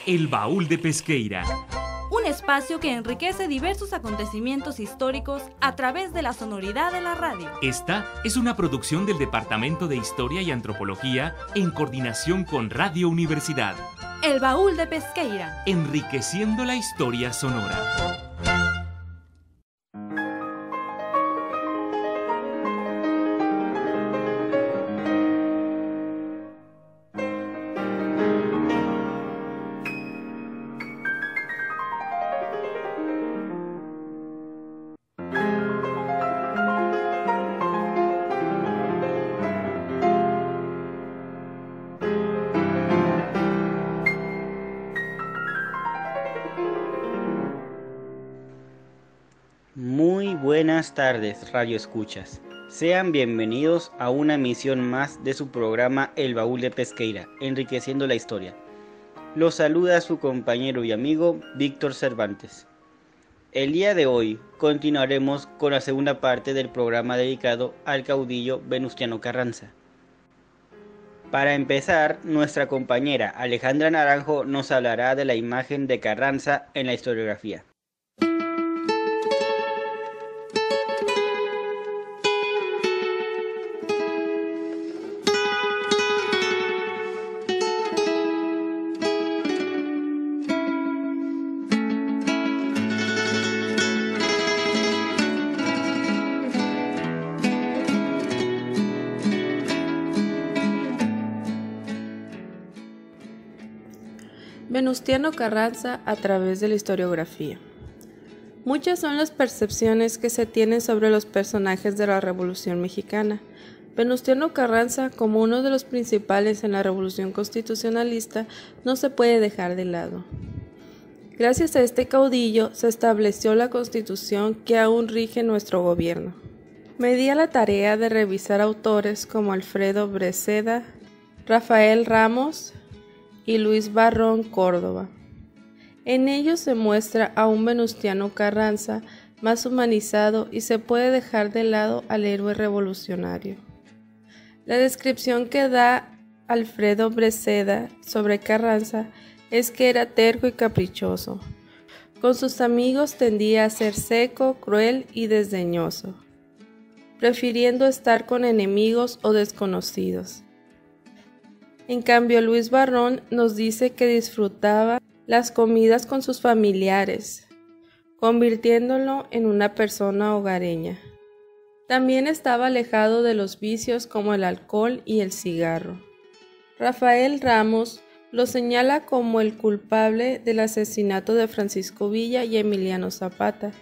El Baúl de Pesqueira. Un espacio que enriquece diversos acontecimientos históricos a través de la sonoridad de la radio. Esta es una producción del Departamento de Historia y Antropología en coordinación con Radio Universidad. El Baúl de Pesqueira. Enriqueciendo la historia sonora. Muy buenas tardes, Radio Escuchas. Sean bienvenidos a una emisión más de su programa El Baúl de Pesqueira, enriqueciendo la historia. Los saluda su compañero y amigo Víctor Cervantes. El día de hoy continuaremos con la segunda parte del programa dedicado al caudillo Venustiano Carranza. Para empezar, nuestra compañera Alejandra Naranjo nos hablará de la imagen de Carranza en la historiografía. Venustiano Carranza a través de la historiografía. Muchas son las percepciones que se tienen sobre los personajes de la Revolución Mexicana. Venustiano Carranza, como uno de los principales en la Revolución Constitucionalista, no se puede dejar de lado. Gracias a este caudillo se estableció la Constitución que aún rige nuestro gobierno. Me di a la tarea de revisar autores como Alfredo Breceda, Rafael Ramos y Luis Barrón Córdoba. En ellos se muestra a un Venustiano Carranza más humanizado y se puede dejar de lado al héroe revolucionario. La descripción que da Alfredo Breceda sobre Carranza es que era terco y caprichoso. Con sus amigos tendía a ser seco, cruel y desdeñoso, prefiriendo estar con enemigos o desconocidos. En cambio, Luis Barrón nos dice que disfrutaba las comidas con sus familiares, convirtiéndolo en una persona hogareña. También estaba alejado de los vicios como el alcohol y el cigarro. Rafael Ramos lo señala como el culpable del asesinato de Francisco Villa y Emiliano Zapata.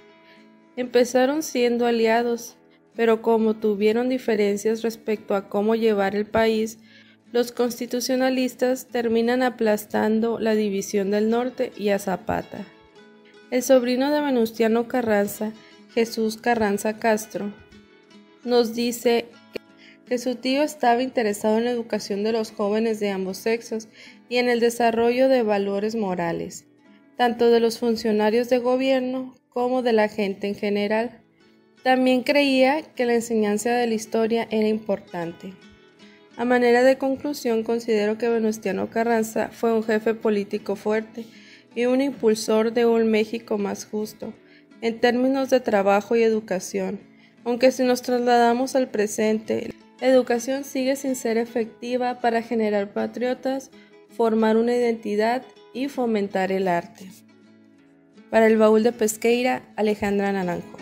Empezaron siendo aliados, pero como tuvieron diferencias respecto a cómo llevar el país, los constitucionalistas terminan aplastando la división del norte y a Zapata. El sobrino de Venustiano Carranza, Jesús Carranza Castro, nos dice que su tío estaba interesado en la educación de los jóvenes de ambos sexos y en el desarrollo de valores morales, tanto de los funcionarios de gobierno como de la gente en general. También creía que la enseñanza de la historia era importante. A manera de conclusión, considero que Venustiano Carranza fue un jefe político fuerte y un impulsor de un México más justo, en términos de trabajo y educación, aunque si nos trasladamos al presente, la educación sigue sin ser efectiva para generar patriotas, formar una identidad y fomentar el arte. Para el Baúl de Pesqueira, Alejandra Naranjo.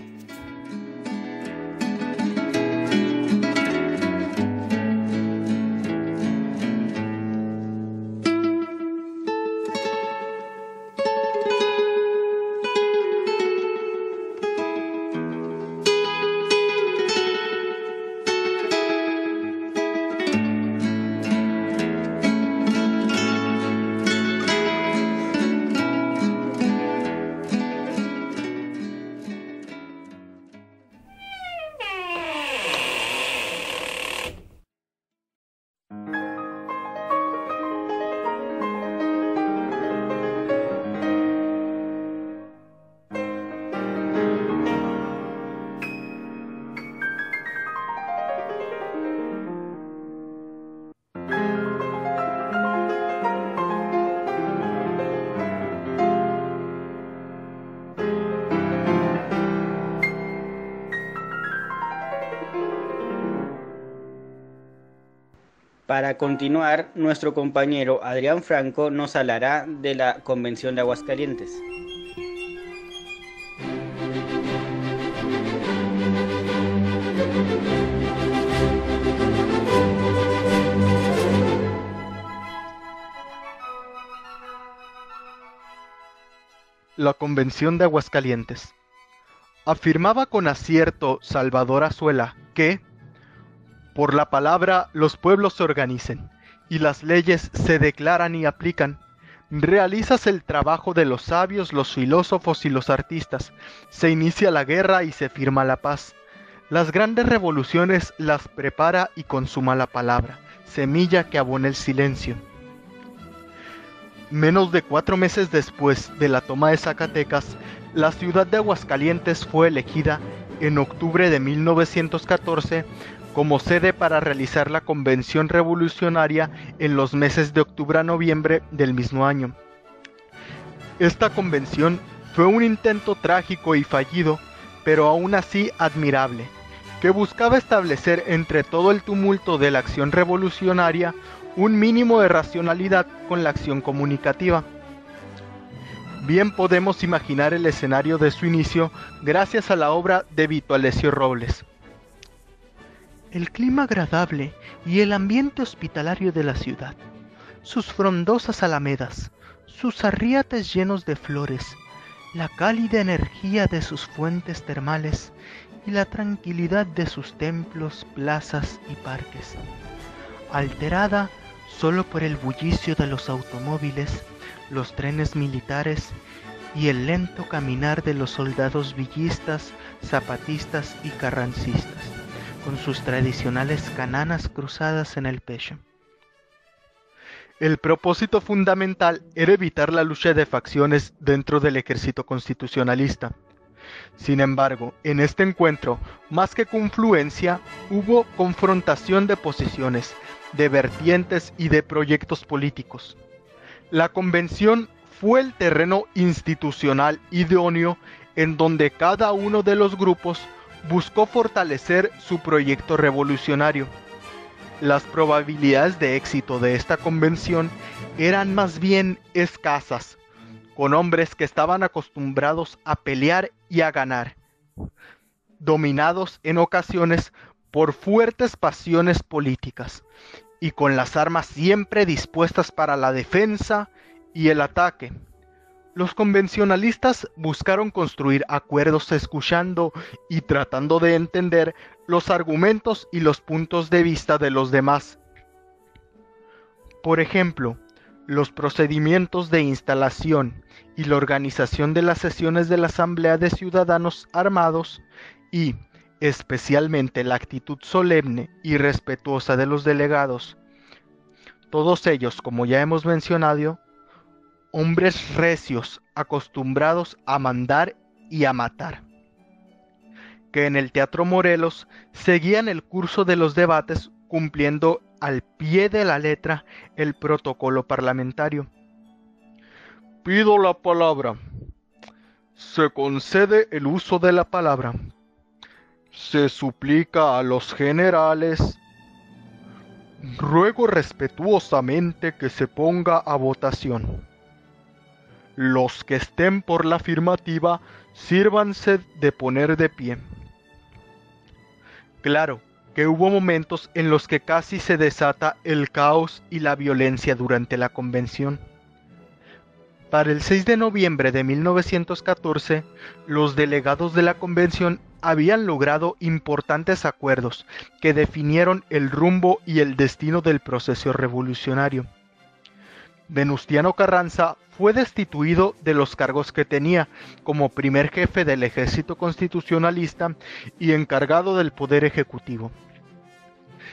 Para continuar, nuestro compañero Adrián Franco nos hablará de la Convención de Aguascalientes. La Convención de Aguascalientes. Afirmaba con acierto Salvador Azuela que por la palabra los pueblos se organicen y las leyes se declaran y aplican. Realizas el trabajo de los sabios, los filósofos y los artistas. Se inicia la guerra y se firma la paz. Las grandes revoluciones las prepara y consuma la palabra, semilla que abona el silencio. Menos de 4 meses después de la toma de Zacatecas, la ciudad de Aguascalientes fue elegida en octubre de 1914 como sede para realizar la Convención Revolucionaria en los meses de octubre a noviembre del mismo año. Esta convención fue un intento trágico y fallido, pero aún así admirable, que buscaba establecer entre todo el tumulto de la acción revolucionaria un mínimo de racionalidad con la acción comunicativa. Bien podemos imaginar el escenario de su inicio gracias a la obra de Vito Alessio Robles. El clima agradable y el ambiente hospitalario de la ciudad, sus frondosas alamedas, sus arriates llenos de flores, la cálida energía de sus fuentes termales y la tranquilidad de sus templos, plazas y parques, alterada solo por el bullicio de los automóviles, los trenes militares y el lento caminar de los soldados villistas, zapatistas y carrancistas, con sus tradicionales cananas cruzadas en el pecho. El propósito fundamental era evitar la lucha de facciones dentro del ejército constitucionalista. Sin embargo, en este encuentro, más que confluencia, hubo confrontación de posiciones, de vertientes y de proyectos políticos. La convención fue el terreno institucional idóneo en donde cada uno de los grupos buscó fortalecer su proyecto revolucionario. Las probabilidades de éxito de esta convención eran más bien escasas, con hombres que estaban acostumbrados a pelear y a ganar, dominados en ocasiones por fuertes pasiones políticas, y con las armas siempre dispuestas para la defensa y el ataque. Los convencionalistas buscaron construir acuerdos escuchando y tratando de entender los argumentos y los puntos de vista de los demás. Por ejemplo, los procedimientos de instalación y la organización de las sesiones de la Asamblea de Ciudadanos Armados y, especialmente, la actitud solemne y respetuosa de los delegados. Todos ellos, como ya hemos mencionado, hombres recios, acostumbrados a mandar y a matar, que en el Teatro Morelos seguían el curso de los debates cumpliendo al pie de la letra el protocolo parlamentario. Pido la palabra. Se concede el uso de la palabra. Se suplica a los generales. Ruego respetuosamente que se ponga a votación. Los que estén por la afirmativa, sírvanse de poner de pie. Claro que hubo momentos en los que casi se desata el caos y la violencia durante la convención. Para el 6 de noviembre de 1914, los delegados de la convención habían logrado importantes acuerdos que definieron el rumbo y el destino del proceso revolucionario. Venustiano Carranza fue destituido de los cargos que tenía como primer jefe del ejército constitucionalista y encargado del poder ejecutivo.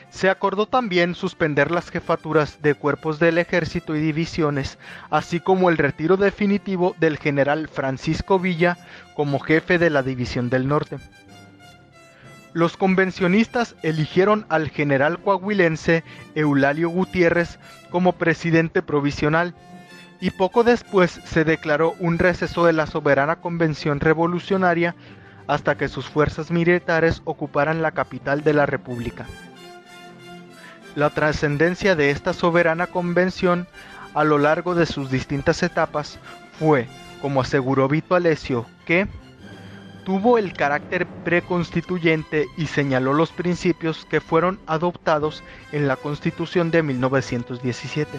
Se acordó también suspender las jefaturas de cuerpos del ejército y divisiones, así como el retiro definitivo del general Francisco Villa como jefe de la División del Norte. Los convencionistas eligieron al general coahuilense Eulalio Gutiérrez como presidente provisional, y poco después se declaró un receso de la soberana convención revolucionaria hasta que sus fuerzas militares ocuparan la capital de la República. La trascendencia de esta soberana convención a lo largo de sus distintas etapas fue, como aseguró Vito Alessio, que tuvo el carácter preconstituyente y señaló los principios que fueron adoptados en la Constitución de 1917.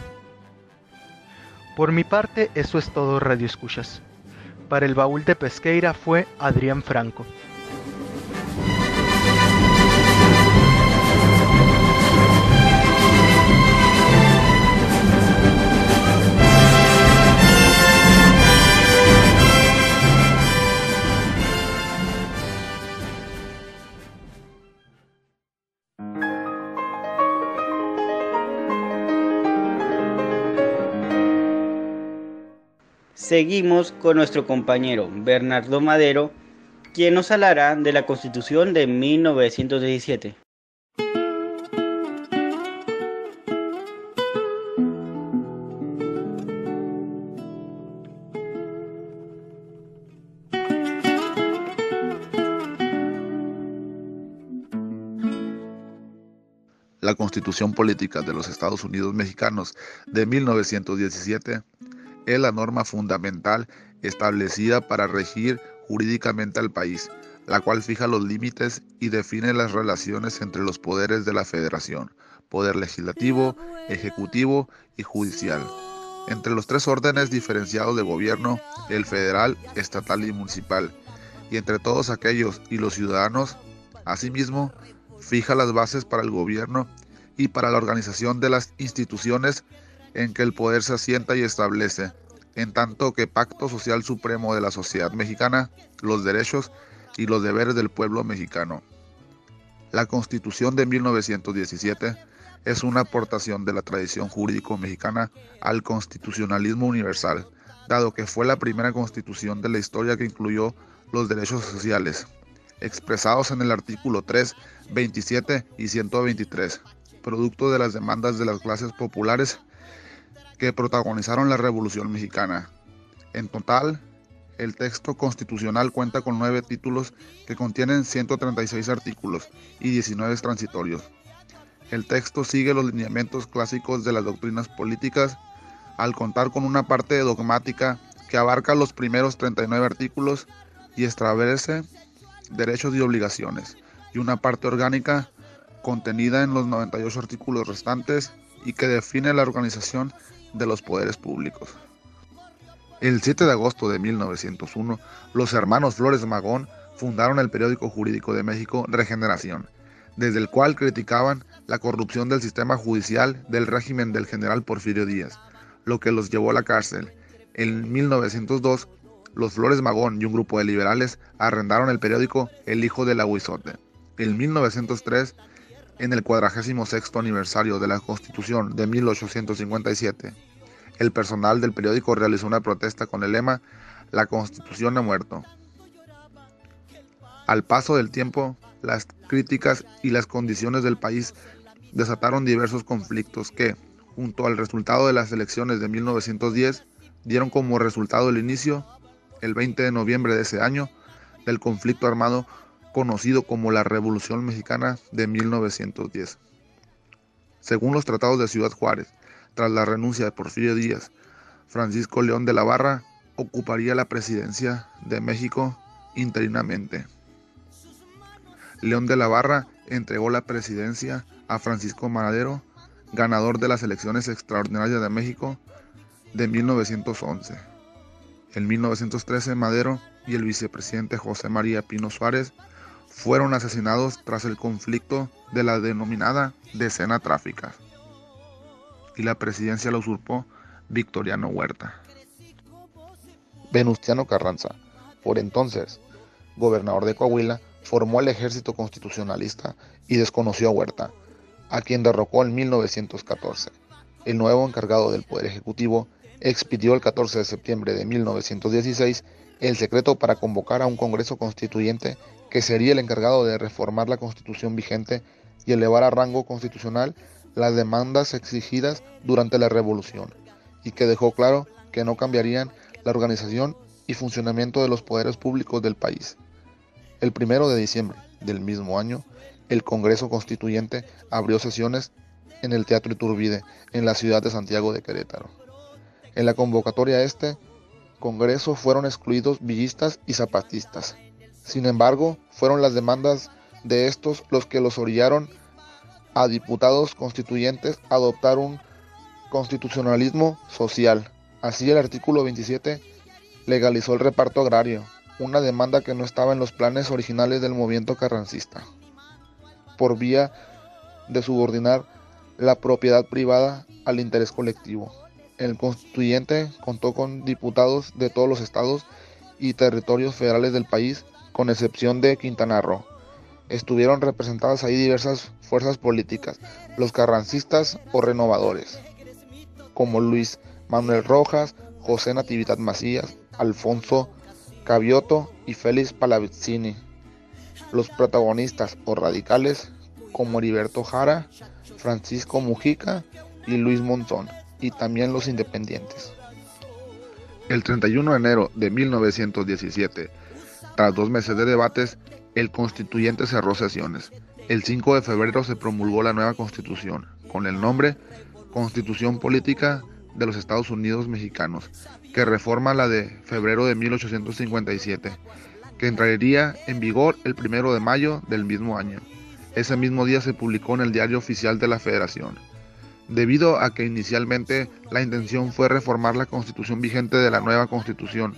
Por mi parte, eso es todo, Radio Escuchas. Para el Baúl de Pesqueira fue Adrián Franco. Seguimos con nuestro compañero Bernardo Madero, quien nos hablará de la Constitución de 1917. La Constitución Política de los Estados Unidos Mexicanos de 1917 es la norma fundamental establecida para regir jurídicamente al país, la cual fija los límites y define las relaciones entre los poderes de la Federación, poder legislativo, ejecutivo y judicial. Entre los tres órdenes diferenciados de gobierno, el federal, estatal y municipal, y entre todos aquellos y los ciudadanos, asimismo, fija las bases para el gobierno y para la organización de las instituciones en que el poder se asienta y establece, en tanto que pacto social supremo de la sociedad mexicana, los derechos y los deberes del pueblo mexicano. La Constitución de 1917 es una aportación de la tradición jurídico mexicana al constitucionalismo universal, dado que fue la primera constitución de la historia que incluyó los derechos sociales, expresados en el artículo 3, 27 y 123, producto de las demandas de las clases populares que protagonizaron la Revolución Mexicana. En total, el texto constitucional cuenta con 9 títulos que contienen 136 artículos y 19 transitorios. El texto sigue los lineamientos clásicos de las doctrinas políticas, al contar con una parte dogmática que abarca los primeros 39 artículos y establece derechos y obligaciones, y una parte orgánica contenida en los 98 artículos restantes y que define la organización de los poderes públicos. El 7 de agosto de 1901, los hermanos Flores Magón fundaron el periódico jurídico de México Regeneración, desde el cual criticaban la corrupción del sistema judicial del régimen del general Porfirio Díaz, lo que los llevó a la cárcel. En 1902, los Flores Magón y un grupo de liberales arrendaron el periódico El Hijo del Aguizote. En 1903, en el 46º aniversario de la Constitución de 1857, el personal del periódico realizó una protesta con el lema «La Constitución ha muerto». Al paso del tiempo, las críticas y las condiciones del país desataron diversos conflictos que, junto al resultado de las elecciones de 1910, dieron como resultado el inicio, el 20 de noviembre de ese año, del conflicto armado conocido como la Revolución Mexicana de 1910. Según los tratados de Ciudad Juárez, tras la renuncia de Porfirio Díaz, Francisco León de la Barra ocuparía la presidencia de México interinamente. León de la Barra entregó la presidencia a Francisco Madero, ganador de las elecciones extraordinarias de México de 1911. En 1913, Madero y el vicepresidente José María Pino Suárez fueron asesinados tras el conflicto de la denominada Decena Tráfica, y la presidencia la usurpó Victoriano Huerta. Venustiano Carranza, por entonces gobernador de Coahuila, formó el ejército constitucionalista y desconoció a Huerta, a quien derrocó en 1914. El nuevo encargado del Poder Ejecutivo expidió el 14 de septiembre de 1916 el decreto para convocar a un Congreso Constituyente que sería el encargado de reformar la Constitución vigente y elevar a rango constitucional las demandas exigidas durante la Revolución, y que dejó claro que no cambiarían la organización y funcionamiento de los poderes públicos del país. El 1 de diciembre del mismo año, el Congreso Constituyente abrió sesiones en el Teatro Iturbide, en la ciudad de Santiago de Querétaro. En la convocatoria a este congreso fueron excluidos villistas y zapatistas. Sin embargo, fueron las demandas de estos los que los orillaron a diputados constituyentes a adoptar un constitucionalismo social. Así, el artículo 27 legalizó el reparto agrario, una demanda que no estaba en los planes originales del movimiento carrancista, por vía de subordinar la propiedad privada al interés colectivo. El constituyente contó con diputados de todos los estados y territorios federales del país, con excepción de Quintana Roo. Estuvieron representadas ahí diversas fuerzas políticas, los carrancistas o renovadores, como Luis Manuel Rojas, José Natividad Macías, Alfonso Cavioto y Félix Pallavicini. Los protagonistas o radicales, como Heriberto Jara, Francisco Mujica y Luis Monzón, y también los independientes. El 31 de enero de 1917, tras 2 meses de debates, el constituyente cerró sesiones. El 5 de febrero se promulgó la nueva Constitución, con el nombre Constitución Política de los Estados Unidos Mexicanos, que reforma la de febrero de 1857, que entraría en vigor el 1 de mayo del mismo año. Ese mismo día se publicó en el Diario Oficial de la Federación. Debido a que inicialmente la intención fue reformar la Constitución vigente de la nueva Constitución,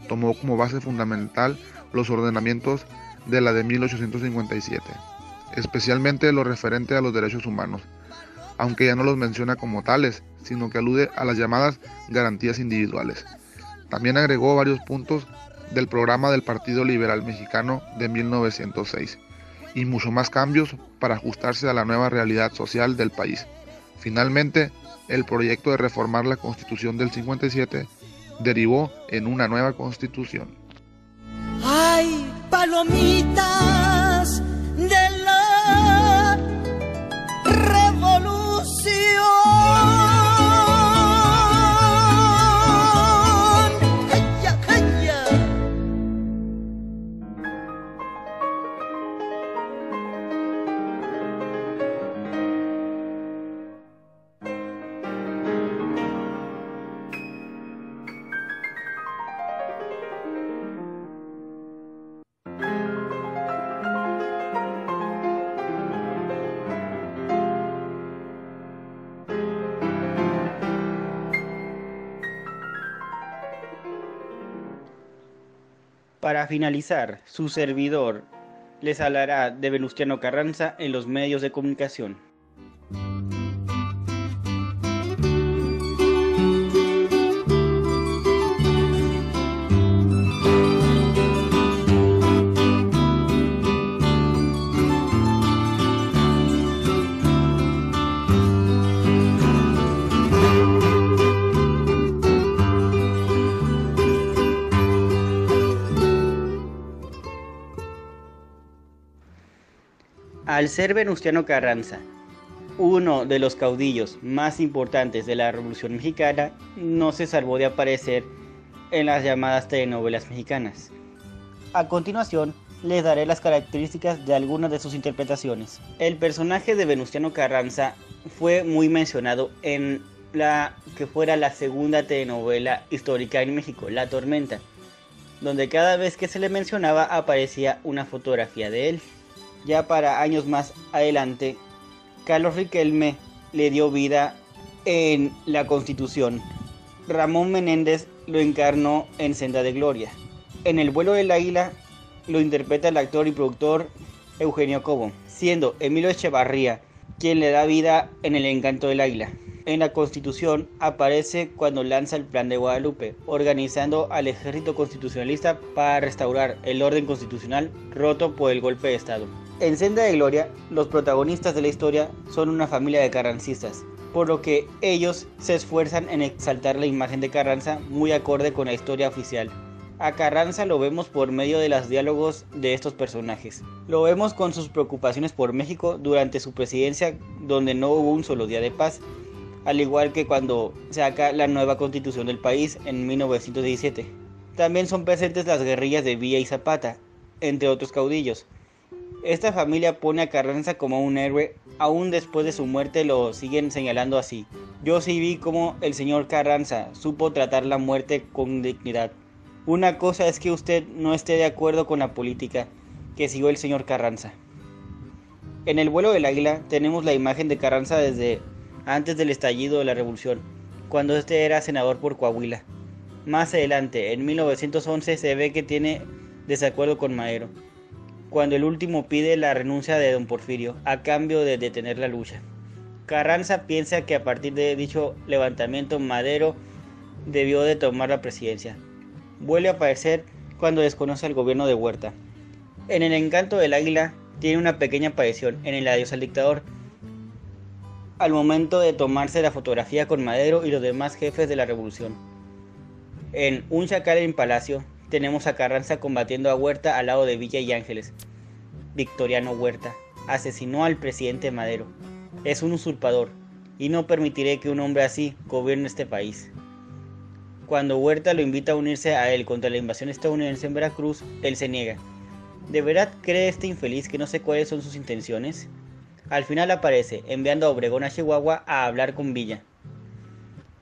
tomó como base fundamental los ordenamientos de la de 1857, especialmente lo referente a los derechos humanos, aunque ya no los menciona como tales, sino que alude a las llamadas garantías individuales. También agregó varios puntos del programa del Partido Liberal Mexicano de 1906, y mucho más cambios para ajustarse a la nueva realidad social del país. Finalmente, el proyecto de reformar la Constitución del 57 derivó en una nueva Constitución. ¡Ay, palomitas de la revolución! ¡Jaya, jaya! Para finalizar, su servidor les hablará de Venustiano Carranza en los medios de comunicación. Al ser Venustiano Carranza uno de los caudillos más importantes de la Revolución Mexicana, no se salvó de aparecer en las llamadas telenovelas mexicanas. A continuación, les daré las características de algunas de sus interpretaciones. El personaje de Venustiano Carranza fue muy mencionado en la que fuera la segunda telenovela histórica en México, La Tormenta, donde cada vez que se le mencionaba aparecía una fotografía de él. Ya para años más adelante, Carlos Riquelme le dio vida en La Constitución. Ramón Menéndez lo encarnó en Senda de Gloria. En El vuelo del águila lo interpreta el actor y productor Eugenio Cobo, siendo Emilio Echevarría quien le da vida en El encanto del águila. En La Constitución aparece cuando lanza el Plan de Guadalupe, organizando al ejército constitucionalista para restaurar el orden constitucional roto por el golpe de Estado. En Senda de Gloria, los protagonistas de la historia son una familia de carrancistas, por lo que ellos se esfuerzan en exaltar la imagen de Carranza muy acorde con la historia oficial. A Carranza lo vemos por medio de los diálogos de estos personajes. Lo vemos con sus preocupaciones por México durante su presidencia, donde no hubo un solo día de paz, al igual que cuando saca la nueva constitución del país en 1917. También son presentes las guerrillas de Villa y Zapata, entre otros caudillos. Esta familia pone a Carranza como un héroe, aún después de su muerte lo siguen señalando así. Yo sí vi cómo el señor Carranza supo tratar la muerte con dignidad. Una cosa es que usted no esté de acuerdo con la política que siguió el señor Carranza. En el vuelo del águila tenemos la imagen de Carranza desde antes del estallido de la revolución, cuando este era senador por Coahuila. Más adelante, en 1911, se ve que tiene desacuerdo con Madero, cuando el último pide la renuncia de don Porfirio a cambio de detener la lucha. Carranza piensa que a partir de dicho levantamiento Madero debió de tomar la presidencia. Vuelve a aparecer cuando desconoce al gobierno de Huerta. En El encanto del águila tiene una pequeña aparición en el adiós al dictador, al momento de tomarse la fotografía con Madero y los demás jefes de la revolución. En Un chacal en Palacio tenemos a Carranza combatiendo a Huerta al lado de Villa y Ángeles. Victoriano Huerta asesinó al presidente Madero. Es un usurpador y no permitiré que un hombre así gobierne este país. Cuando Huerta lo invita a unirse a él contra la invasión estadounidense en Veracruz, él se niega. ¿De verdad cree este infeliz que no sé cuáles son sus intenciones? Al final aparece, enviando a Obregón a Chihuahua a hablar con Villa.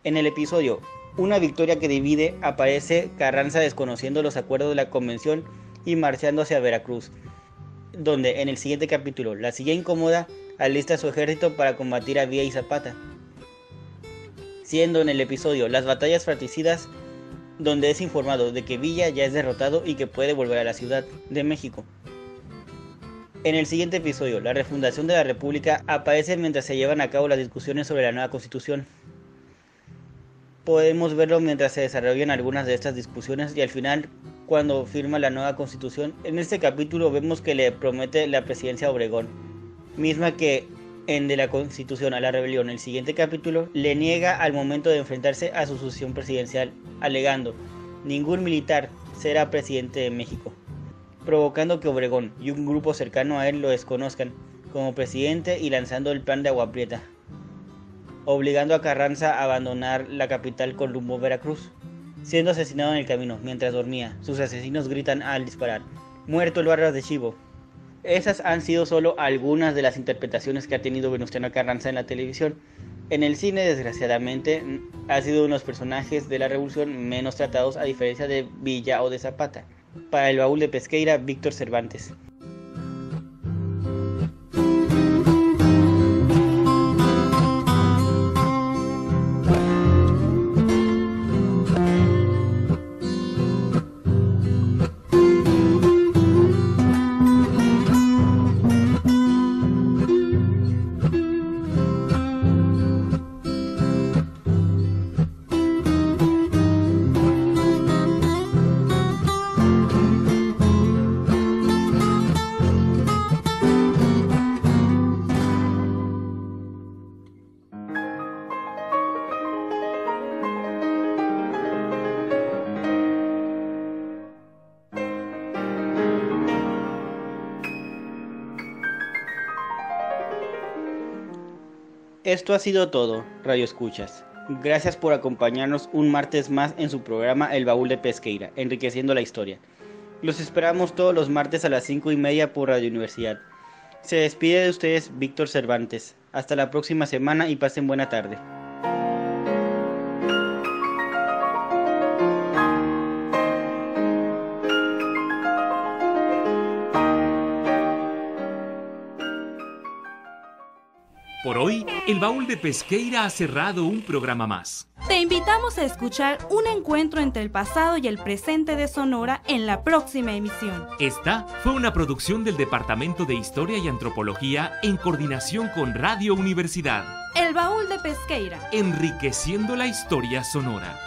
En el episodio Una victoria que divide, aparece Carranza desconociendo los acuerdos de la convención y marchando hacia Veracruz, donde en el siguiente capítulo, La silla incómoda, alista su ejército para combatir a Villa y Zapata, siendo en el episodio Las batallas fratricidas, donde es informado de que Villa ya es derrotado y que puede volver a la Ciudad de México. En el siguiente episodio, La refundación de la República, aparece mientras se llevan a cabo las discusiones sobre la nueva Constitución. Podemos verlo mientras se desarrollan algunas de estas discusiones y al final, cuando firma la nueva Constitución. En este capítulo vemos que le promete la presidencia a Obregón, misma que en De la Constitución a la Rebelión, el siguiente capítulo, le niega al momento de enfrentarse a su sucesión presidencial, alegando: ningún militar será presidente de México, provocando que Obregón y un grupo cercano a él lo desconozcan como presidente y lanzando el plan de Agua Prieta, obligando a Carranza a abandonar la capital con rumbo a Veracruz. Siendo asesinado en el camino mientras dormía, sus asesinos gritan al disparar: ¡muerto el Barras de Chivo! Esas han sido solo algunas de las interpretaciones que ha tenido Venustiano Carranza en la televisión. En el cine, desgraciadamente, ha sido uno de los personajes de la revolución menos tratados, a diferencia de Villa o de Zapata. Para el baúl de Pesqueira, Víctor Cervantes. Esto ha sido todo, Radio Escuchas. Gracias por acompañarnos un martes más en su programa El Baúl de Pesqueira, enriqueciendo la historia. Los esperamos todos los martes a las 5:30 por Radio Universidad. Se despide de ustedes Víctor Cervantes. Hasta la próxima semana y pasen buena tarde. Por hoy, el Baúl de Pesqueira ha cerrado un programa más. Te invitamos a escuchar un encuentro entre el pasado y el presente de Sonora en la próxima emisión. Esta fue una producción del Departamento de Historia y Antropología en coordinación con Radio Universidad. El Baúl de Pesqueira. Enriqueciendo la historia sonora.